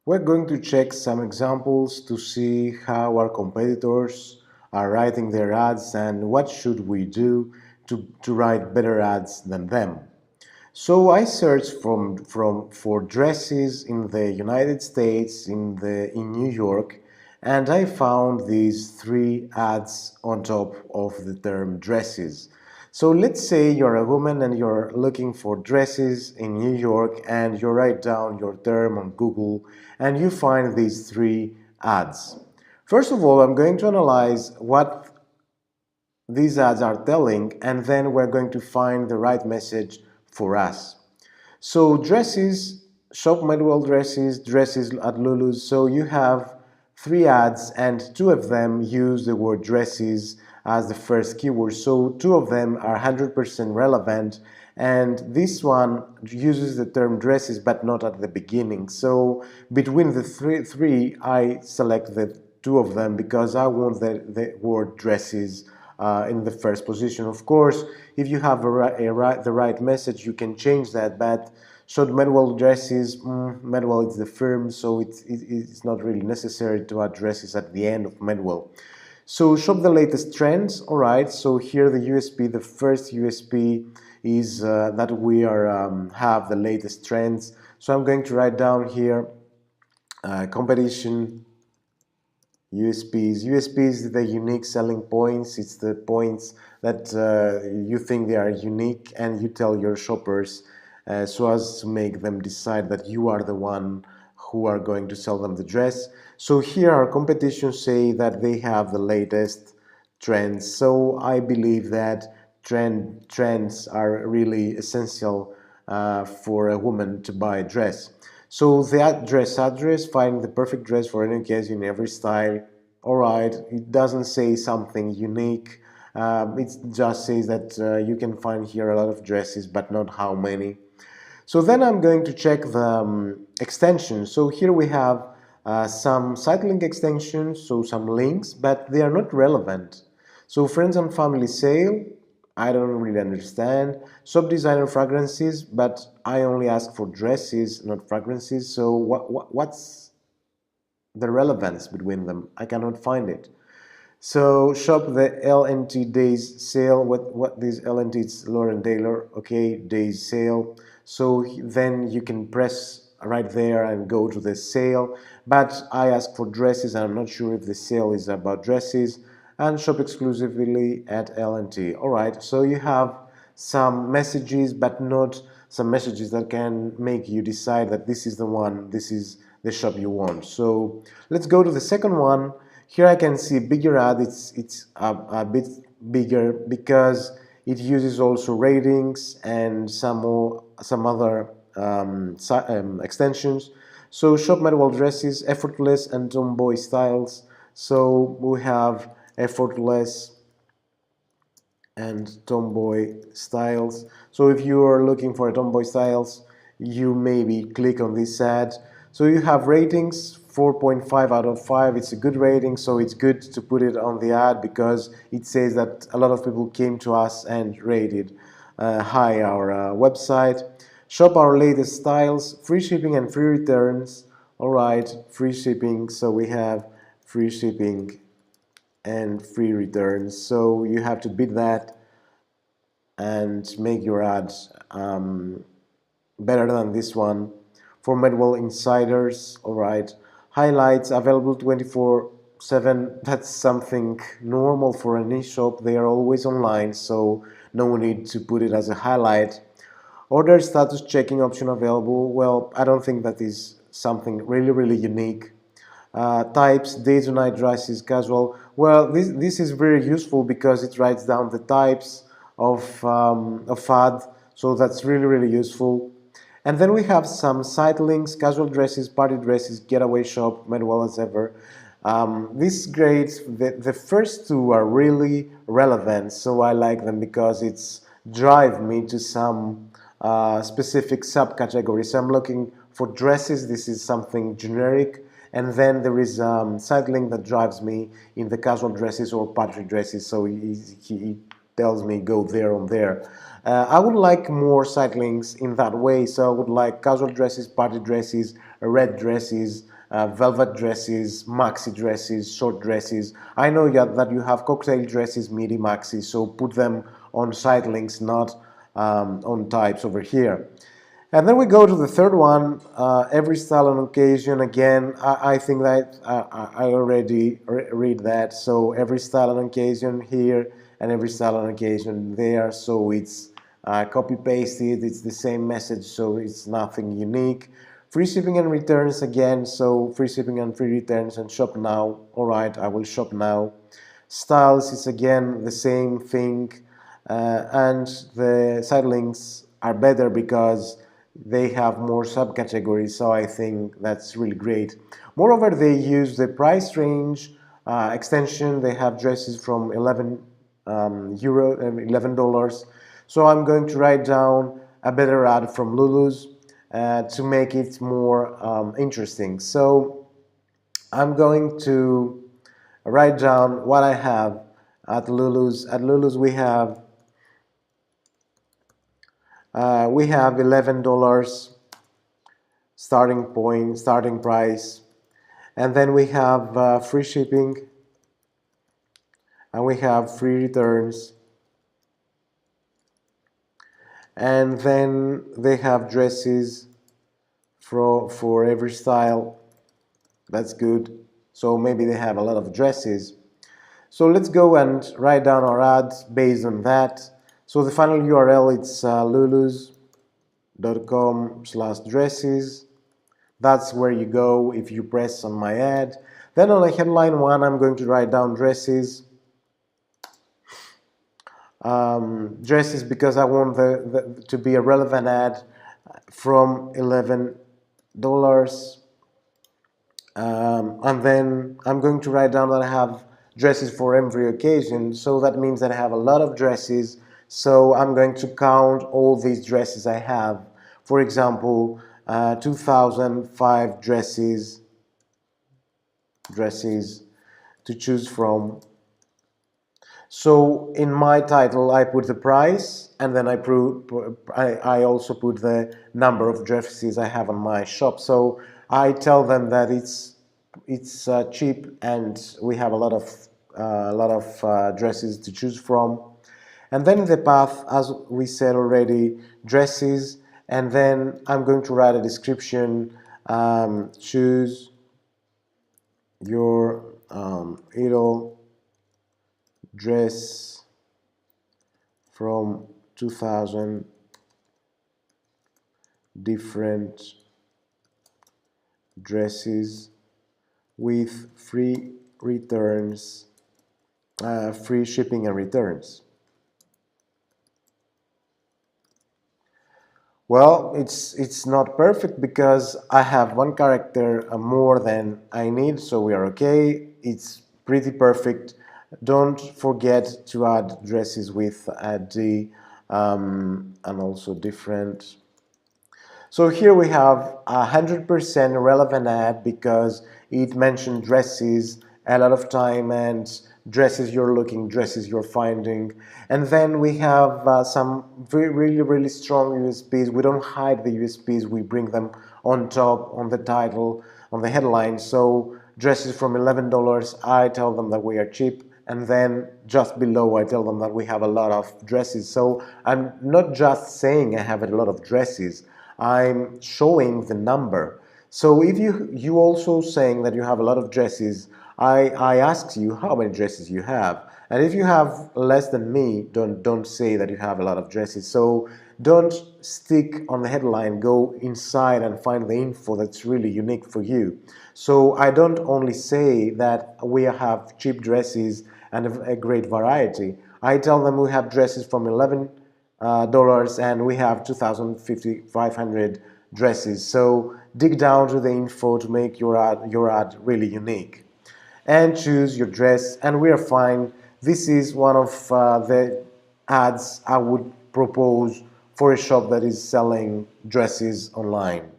We're going to check some examples to see how our competitors are writing their ads and what should we do to write better ads than them. So I searched for dresses in the United States, in New York, and I found these three ads on top of the term dresses. So let's say you're a woman and you're looking for dresses in New York and you write down your term on Google and you find these three ads. First of all, I'm going to analyze what these ads are telling, and then we're going to find the right message for us. So dresses, shop Medwell dresses, dresses at Lulu's. So you have three ads and two of them use the word dresses as the first keyword. So two of them are 100% relevant, and this one uses the term dresses but not at the beginning. So between the three I select the two of them because I want the word dresses in the first position. Of course, if you have the right message, you can change that, but short Medwell dresses, Medwell is the firm, so it's not really necessary to add dresses at the end of Medwell. So shop the latest trends. All right, so here the USP, the first USP is that we have the latest trends. So I'm going to write down here competition USPs. USPs is the unique selling points. It's the points that you think they are unique and you tell your shoppers so as to make them decide that you are the one who are going to sell them the dress. So here our competition say that they have the latest trends. So I believe that trends are really essential for a woman to buy a dress. So the address, find the perfect dress for any occasion, every style. All right, it doesn't say something unique. It just says that you can find here a lot of dresses, but not how many. So then I'm going to check the extensions. So here we have some site link extensions, so some links, but they are not relevant. So friends and family sale, I don't really understand. Shop designer fragrances, but I only ask for dresses, not fragrances. So what's the relevance between them? I cannot find it. So shop the LNT days sale. What this LNT is Lauren Taylor. Okay, days sale. So then you can press right there and go to the sale. But I ask for dresses, and I'm not sure if the sale is about dresses. And shop exclusively at LNT. All right. So you have some messages, but not some messages that can make you decide that this is the one. This is the shop you want. So let's go to the second one. Here I can see bigger ad. It's a bit bigger because it uses also ratings and some other extensions. So shop Medwell dresses, effortless and tomboy styles. So we have effortless and tomboy styles. So if you are looking for a tomboy styles, you maybe click on this ad. So you have ratings 4.5 out of 5. It's a good rating, so it's good to put it on the ad because it says that a lot of people came to us and rated high our website. Shop our latest styles, free shipping and free returns. All right, free shipping. So we have free shipping and free returns. So you have to beat that and make your ads better than this one. For Medwell insiders, all right, highlights available 24/7. That's something normal for an e-shop. They are always online, so no need to put it as a highlight. Order status checking option available. Well, I don't think that is something really unique. Types, day to night dresses, casual. Well, this is very useful because it writes down the types of ad, so that's really useful. And then we have some site links, casual dresses, party dresses, getaway shop, Medwell as ever. These grades, the first two are really relevant, so I like them because it's drive me to some specific subcategories. So I'm looking for dresses. This is something generic. And then there is site link that drives me in the casual dresses or party dresses. So he tells me go there on there. I would like more site links in that way. So I would like casual dresses, party dresses, red dresses, velvet dresses, maxi dresses, short dresses. I know that you have cocktail dresses, midi, maxi, so put them on site links, not on types over here. And then we go to the third one, every style and occasion. Again, I think that I already read that. So every style and occasion here and every style and occasion there. So it's copy pasted, it's the same message, so it's nothing unique. Free shipping and returns again, so free shipping and free returns and shop now. All right, I will shop now. Styles is again the same thing, and the site links are better because they have more subcategories, so I think that's really great. Moreover, they use the price range extension. They have dresses from $11. So I'm going to write down a better ad from Lulu's to make it more interesting. So I'm going to write down what I have at Lulu's. At Lulu's we have $11 starting point, starting price, and then we have free shipping, and we have free returns, and then they have dresses for every style. That's good. So maybe they have a lot of dresses. So let's go and write down our ads based on that. So the final URL, it's lulus.com/dresses. That's where you go if you press on my ad. Then on the headline one, I'm going to write down dresses. Dresses because I want to be a relevant ad from $11. And then I'm going to write down that I have dresses for every occasion, so that means that I have a lot of dresses. So I'm going to count all these dresses I have. For example, 2005 dresses to choose from. So in my title I put the price, and then I also put the number of dresses I have on my shop. So I tell them that it's cheap and we have a lot of dresses to choose from. And then in the path, as we said already, dresses, and then I'm going to write a description. Choose your idol dress from 2000 different dresses with free returns, free shipping and returns. Well, it's not perfect because I have one character more than I need, so we are okay. It's pretty perfect. Don't forget to add dresses with D and also different. So here we have 100% relevant ad because it mentioned dresses a lot of time, and dresses you're looking, dresses you're finding. And then we have some really strong USPs. We don't hide the USPs, we bring them on top, on the title, on the headline. So dresses from $11, I tell them that we are cheap, and then just below I tell them that we have a lot of dresses. So I'm not just saying I have a lot of dresses, I'm showing the number. So if you also saying that you have a lot of dresses, I ask you how many dresses you have. And if you have less than me, don't say that you have a lot of dresses. So don't stick on the headline, go inside and find the info that's really unique for you. So I don't only say that we have cheap dresses and a great variety. I tell them we have dresses from $11 and we have 2,500 dresses. So dig down to the info to make your ad really unique. And choose your dress, and we are fine. This is one of the ads I would propose for a shop that is selling dresses online.